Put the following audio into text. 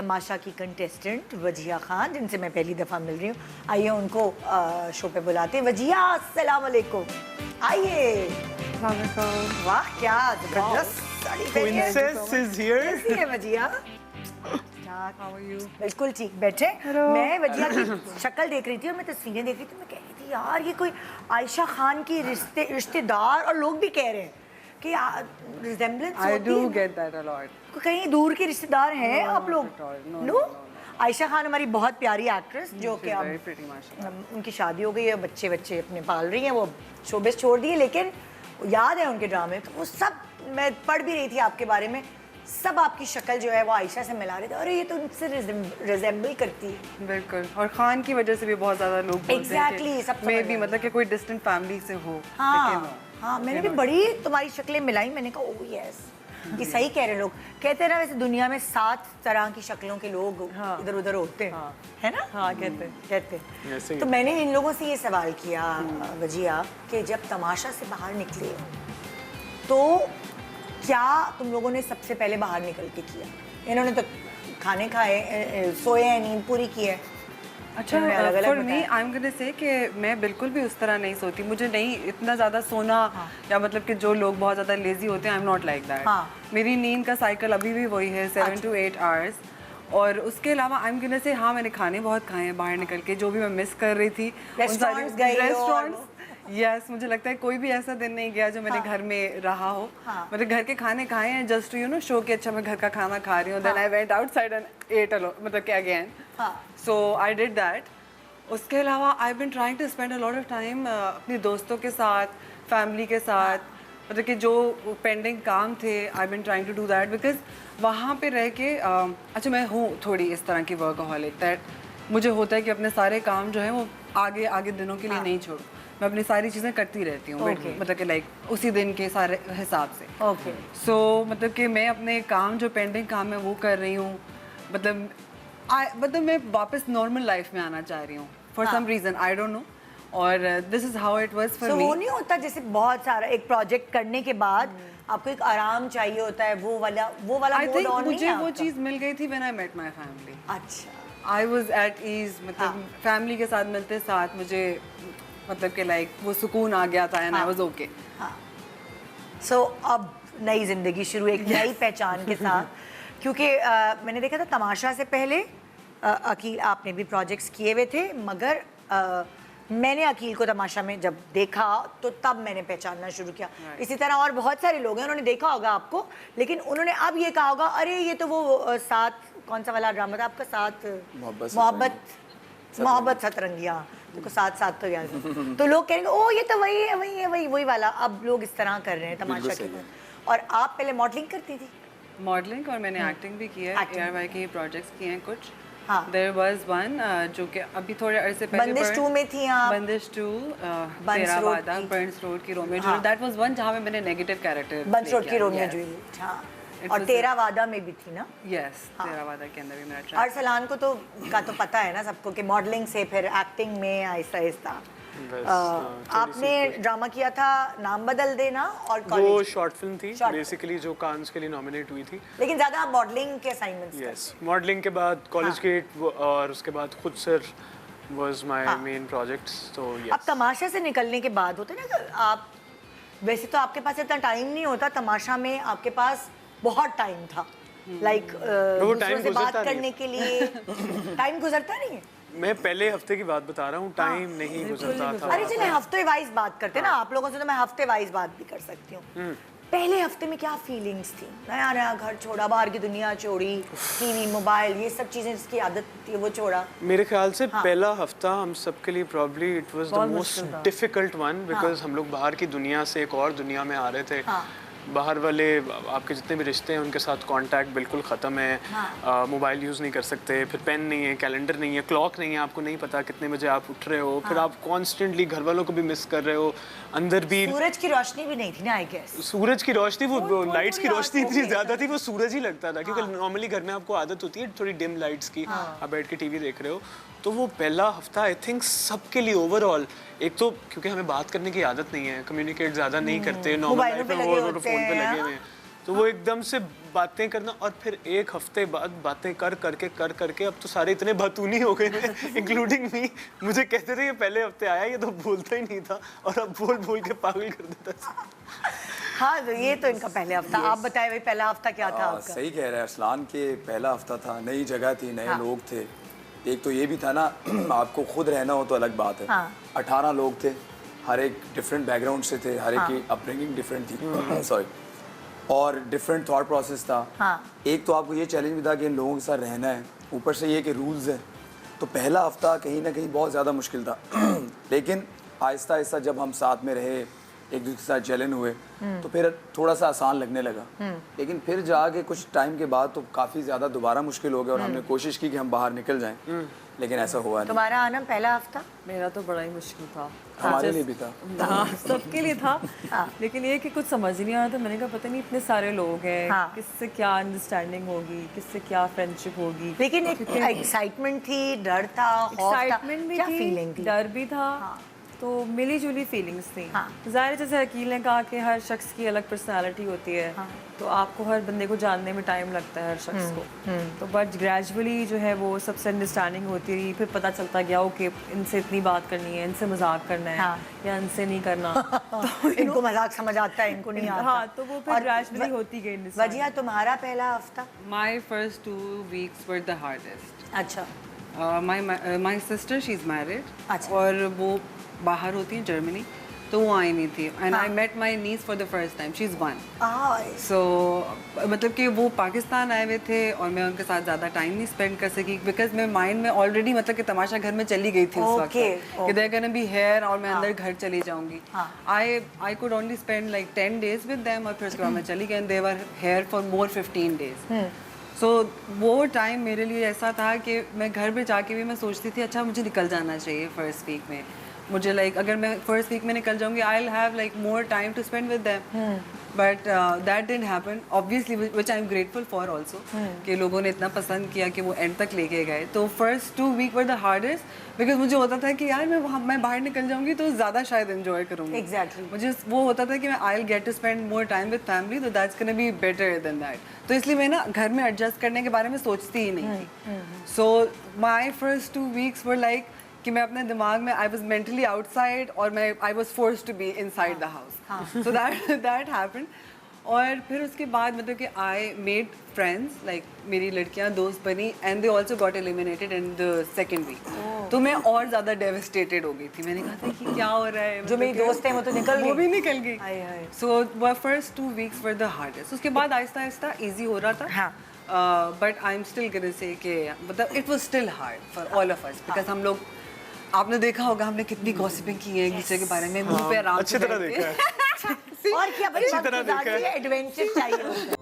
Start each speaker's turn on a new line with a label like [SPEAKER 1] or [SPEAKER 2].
[SPEAKER 1] तमाशा की कंटेस्टेंट वजिया खान, जिनसे मैं पहली दफ़ा मिल रही हूँ। आइए उनको शो पे बुलाते हैं। वजिया, अस्सलाम वालेकुम। आइए। वाह क्या जबरदस्त साड़ी पहनी है।
[SPEAKER 2] Princess is here.
[SPEAKER 1] कैसी है वजिया?
[SPEAKER 3] How are you?
[SPEAKER 1] बिल्कुल ठीक। बैठे। मैं वजिया की शक्ल देख रही थी और मैं तस्वीरें देख रही थी। मैं कह रही थी यार ये कोई आयशा खान की रिश्तेदार, और लोग भी कह रहे हैं कि रिजेम्बलेंस होती है।
[SPEAKER 3] I do get that a lot.
[SPEAKER 1] कहीं दूर के रिश्तेदार हैं आप लोग?
[SPEAKER 3] not at all.
[SPEAKER 1] No. Ayesha Khan हमारी बहुत प्यारी एक्ट्रेस, जो कि
[SPEAKER 3] Very pretty, mashallah.
[SPEAKER 1] उनकी शादी हो गई है, बच्चे अपने पाल रही हैं, वो शोबिस छोड़ दिए, लेकिन याद है उनके ड्रामे, तो वो सब मैं पढ़ भी रही थी आपके बारे में, सब आपकी शक्ल जो है वो आयशा से मिला रहे थे। अरे ये तो उनसे रिजेम्बल करती है।
[SPEAKER 3] बिल्कुल, और खान की वजह से भी बहुत ज्यादा लोग बोलते
[SPEAKER 1] Exactly,
[SPEAKER 3] हैं
[SPEAKER 1] सब
[SPEAKER 3] मैं
[SPEAKER 1] समझ
[SPEAKER 3] भी
[SPEAKER 1] रहे
[SPEAKER 3] मतलब कि कोई डिस्टेंट फैमिली से हो।
[SPEAKER 1] हाँ, मैंने भी बड़ी तुम्हारी शक्लें मिलाई, मैंने कहा ओह यस, ये सही कह रहे लोग। कहते हैं ना वैसे दुनिया में 7 तरह की शक्लों के लोग इधर उधर होते हैं, है ना?
[SPEAKER 3] हाँ, कहते
[SPEAKER 1] हैं। तो मैंने इन लोगों से ये सवाल किया वजिया कि जब तमाशा से बाहर निकले तो क्या तुम लोगों ने सबसे पहले बाहर निकल के किया? इन्होंने तो खाने खाए, सोए हैं, नींद पूरी की है।
[SPEAKER 3] अच्छा, for me I am gonna say कि मैं बिल्कुल भी उस तरह नहीं सोती, मुझे नहीं इतना ज़्यादा सोना या मतलब कि जो लोग बहुत ज़्यादा लेजी होते हैं, I am not like that. मेरी नींद का साइकिल अभी भी वही है 7 to 8 आवर्स। और उसके अलावा आई एम गोना से हाँ, मैंने खाने बहुत खाए हैं बाहर निकल के, जो भी मैं मिस कर रही थी।
[SPEAKER 1] रेस्टोरेंट्स,
[SPEAKER 3] यस, मुझे लगता है कोई भी ऐसा दिन नहीं गया जो मैंने घर में रहा हो। मतलब घर के खाने खाए हैं just to you know show कि अच्छा मैं घर का खाना खा रही हूँ। Then I went outside and ate alone, मतलब कि अगेन। So I did that. उसके अलावा I been trying to spend a lot of time अपने दोस्तों के साथ, फैमिली के साथ, मतलब कि जो पेंडिंग काम थे I been trying to do that because वहाँ पे रह के अच्छा मैं हूँ थोड़ी इस तरह की वर्कaholic दैट मुझे होता है कि अपने सारे काम जो है वो आगे दिनों के लिए नहीं छोड़ूं। मैं अपनी सारी चीज़ें करती रहती हूँ, मतलब कि लाइक उसी दिन के सारे हिसाब से। सो मतलब कि मैं अपने काम जो पेंडिंग काम है वो कर रही हूँ। मतलब मैं वापस नॉर्मल लाइफ में आना चाह रही हूँ for some reason, I don't know. और this is how it was for me.
[SPEAKER 1] वो नहीं होता जैसे बहुत सारा एक प्रोजेक्ट करने के बाद आपको एक आराम चाहिए होता है, वो वाला
[SPEAKER 3] आई थिंक मुझे वो चीज़ मिल गई थी when I met my family.
[SPEAKER 1] अच्छा,
[SPEAKER 3] आई वाज एट ईज, मतलब फैमिली के साथ मिलते साथ मुझे मतलब कि लाइक वो सुकून आ गया था एंड आई वाज ओके।
[SPEAKER 1] सो अब नई जिंदगी शुरू, एक नई पहचान के साथ, क्योंकि मैंने देखा था तमाशा से पहले अकील आपने भी प्रोजेक्ट्स किए हुए थे, मगर मैंने अकील को तमाशा में जब देखा तो तब मैंने पहचानना शुरू किया। इसी तरह और बहुत सारे लोग हैं, उन्होंने देखा होगा आपको, लेकिन उन्होंने अब ये कहा होगा अरे ये तो वो साथ, कौन सा वाला ड्रामा था आपका, साथ मोहब्बत सतरंगिया, देखो साथ तो याद है। तो लोग कहेंगे ओ ये तो वही वाला। अब लोग इस तरह कर रहे हैं तमाशा के। और आप पहले मॉडलिंग करती थी?
[SPEAKER 3] मॉडलिंग और मैंने एक्टिंग भी की है, ARY के प्रोजेक्ट्स किए हैं कुछ।
[SPEAKER 1] हाँ।
[SPEAKER 3] There was one जो कि अभी थोड़े अरसे पहले
[SPEAKER 1] बंदिश 2 में थी आप?
[SPEAKER 3] बंदिश 2, तेरा वादा, बर्न्स रोड की Romeo Juliet, that was one जहाँ में मैंने नेगेटिव कैरेक्टर
[SPEAKER 1] बर्न्स रोड की रोमियो जूलियट। हाँ, और तेरा वादा में भी थी ना?
[SPEAKER 3] यस, तेरा वादा के अंदर भी मेरा ट्रैक।
[SPEAKER 1] अरसलान को तो पता है ना सबको कि मॉडलिंग से फिर एक्टिंग में आहिस्ता आपने ड्रामा किया था नाम बदल देना, और
[SPEAKER 2] वो शॉर्ट फिल्म थी बेसिकली जो कांस के लिए नॉमिनेट हुई थी,
[SPEAKER 1] लेकिन ज्यादा आप मॉडलिंग के असाइनमेंट्स।
[SPEAKER 2] यस, मॉडलिंग के बाद कॉलेज गेट और उसके बाद खुद sir was my main projects. तो यस,
[SPEAKER 1] अब तमाशा से निकलने के बाद होते ना कि आप, वैसे तो आपके पास इतना टाइम नहीं होता, तमाशा में आपके पास बहुत टाइम था, लाइक दूसरों से बात करने के लिए टाइम गुजरता नहीं है।
[SPEAKER 2] मैं पहले हफ्ते की बात बता रहा हूँ, टाइम नहीं गुजरता था।
[SPEAKER 1] अरे चलिए हफ्ते वाइज बात करते ना, आप लोगों से तो मैं हफ्ते वाइज बात भी कर सकती हूँ। पहले हफ्ते में क्या फीलिंग्स थी? नया घर छोड़ा, बाहर की दुनिया छोड़ी, टीवी मोबाइल ये सब चीजें जिसकी आदत थी वो छोड़ा।
[SPEAKER 2] मेरे ख्याल से पहला हफ्ता हम सबके लिए probably it was the most difficult one, because हम लोग बाहर की दुनिया से एक और दुनिया में आ रहे थे। बाहर वाले आपके जितने भी रिश्ते हैं उनके साथ कांटेक्ट बिल्कुल ख़त्म है। मोबाइल यूज़ नहीं कर सकते, फिर पेन नहीं है, कैलेंडर नहीं है, क्लॉक नहीं है, आपको नहीं पता कितने बजे आप उठ रहे हो। फिर आप कॉन्स्टेंटली घर वालों को भी मिस कर रहे हो, अंदर भी
[SPEAKER 1] सूरज की रोशनी भी नहीं थी ना, आई गेस।
[SPEAKER 2] सूरज की रोशनी, वो लाइट्स की रोशनी इतनी ज़्यादा थी, वो सूरज ही लगता था, क्योंकि नॉर्मली घर में आपको आदत होती है थोड़ी डिम लाइट्स की, आप बैठ के टीवी देख रहे हो। तो वो पहला हफ्ता आई थिंक सबके लिए ओवरऑल, एक तो क्योंकि हमें बात करने की आदत नहीं है, कम्युनिकेट ज़्यादा नहीं करते, नॉर्मल लाइफ में वो फोन पे लगे हुए हैं, तो वो एकदम से बातें करना, और फिर एक हफ्ते बाद बातें कर करके अब तो सारे इतने बतूनी हो गए थे इंक्लूडिंग मी। मुझे कहते थे कि पहले हफ्ते आया ये तो बोलता ही नहीं था, और अब बोल बोल के पागल कर देता था।
[SPEAKER 1] हाँ तो ये तो इनका पहले हफ्ता। आप बताए भाई पहला हफ्ता क्या था आपका?
[SPEAKER 4] सही कह रहे हैं अरसलान के, पहला हफ्ता था, नई जगह थी, नए लोग थे। एक तो ये भी था ना आपको खुद रहना हो तो अलग बात है। 18 लोग थे, हर एक डिफरेंट बैकग्राउंड से थे, हर एक की अपब्रिंगिंग डिफरेंट थी सॉरी, और डिफरेंट थॉट प्रोसेस था। एक तो आपको ये चैलेंज भी था कि इन लोगों के साथ रहना है, ऊपर से ये कि रूल्स हैं। तो पहला हफ्ता कहीं ना कहीं बहुत ज़्यादा मुश्किल था लेकिन आहिस्ता आहिस्ता जब हम साथ में रहे, एक दूसरे के साथ जलन हुए, तो फिर थोड़ा सा आसान लगने लगा। लेकिन फिर जाके कुछ टाइम के बाद तो काफ़ी ज़्यादा दोबारा मुश्किल हो गया, और हमने कोशिश की कि हम बाहर निकल जाएं, लेकिन ऐसा हुआ नहीं।
[SPEAKER 1] तुम्हारा आना पहला हफ्ता?
[SPEAKER 3] मेरा तो बड़ा ही मुश्किल था,
[SPEAKER 4] हमारे लिए भी था।
[SPEAKER 3] हाँ सबके लिए था। लेकिन ये कि कुछ समझ ही नहीं आया था। मैंने कहा पता नहीं इतने सारे लोग हैं, किससे क्या अंडरस्टैंडिंग होगी, किससे क्या फ्रेंडशिप होगी।
[SPEAKER 1] लेकिन एक एक्साइटमेंट थी, डर था,
[SPEAKER 3] एक्साइटमेंट भी
[SPEAKER 1] क्या
[SPEAKER 3] थी,
[SPEAKER 1] फीलिंग थी?
[SPEAKER 3] डर भी था। तो मिली जुली फीलिंग्स थी। ज़ाहिर है, जैसे अकील ने कहा कि हर शख्स की अलग पर्सनालिटी होती है, तो आपको हर बंदे को जानने में टाइम लगता है, हर शख्स को। तो बट ग्रेजुअली जो है वो सबसे अंडरस्टैंडिंग होती रही। फिर पता चलता गया ओके इनसे इतनी बात करनी है, इनसे मजाक करना है या इनसे नहीं करना।
[SPEAKER 1] तो इनको मजाक समझ आता है, इनको नहीं आता।
[SPEAKER 3] हाँ, तो वो फिर ग्रेजुअली होती गई।
[SPEAKER 1] वजिया तुम्हारा पहला हफ्ता?
[SPEAKER 3] My first 2 weeks were the hardest.
[SPEAKER 1] अच्छा।
[SPEAKER 3] My sister she's married.
[SPEAKER 1] अच्छा।
[SPEAKER 3] और वो बाहर होती है जर्मनी, तो वो आई नहीं थी। And I met my niece for the first time, she is 1। सो मतलब कि वो पाकिस्तान आए हुए थे और मैं उनके साथ ज़्यादा टाइम नहीं स्पेंड कर सकी, बिकॉज मैं माइंड में ऑलरेडी मतलब कि तमाशा घर में चली गई थी उस वक्त कि देयर गोना बी हेयर, और मैं अंदर घर चली जाऊंगी। I could only spend like 10 days with them, और फिर उसके बाद मैं चली गई, and they were here for more 15 days। सो वो टाइम मेरे लिए ऐसा था कि मैं घर पे जाके भी मैं सोचती थी अच्छा मुझे निकल जाना चाहिए फर्स्ट वीक में। मुझे लाइक अगर मैं फर्स्ट वीक में निकल जाऊंगी I will have like more time to spend with them, but that didn't happen obviously, which I am grateful for also कि लोगों ने इतना पसंद किया कि वो एंड तक लेके गए। तो first 2 week were the hardest, because मुझे होता था कि यार मैं बाहर निकल जाऊंगी तो ज़्यादा शायद एंजॉय करूँगी।
[SPEAKER 1] Exactly.
[SPEAKER 3] मुझे वो होता था कि मैं I will get to spend more time with family, तो that's gonna be better than that. तो इसलिए मैं ना घर में एडजस्ट करने के बारे में सोचती ही नहीं थी। So my first 2 weeks were like कि मैं अपने दिमाग में आई वॉज मेंटली आउटसाइड और मैं I was forced to be inside the house. So that happened. और फिर उसके बाद मतलब कि आई मेड फ्रेंड्स, लाइक मेरी लड़कियां दोस्त बनी, and they also got eliminated in the second week. तो मैं और ज़्यादा डेविस्टेटेड हो गई थी। मैंने कहा था कि क्या हो रहा है,
[SPEAKER 1] जो मेरी दोस्त है वो तो निकल गई,
[SPEAKER 3] वो भी निकल गई। सो वो first 2 weeks were the hardest. उसके बाद आहिस्ता आहिस्ता ईजी हो रहा था। But I am still gonna say कि मतलब it was still hard for all of us, because हम लोग, आपने देखा होगा हमने कितनी गॉसिपिंग की है एक दूसरे के बारे में, मुंह पे आराम से
[SPEAKER 2] अच्छी तरह देखा है।
[SPEAKER 1] और क्या, अच्छी तरह देखा है, एडवेंचर चाहिए।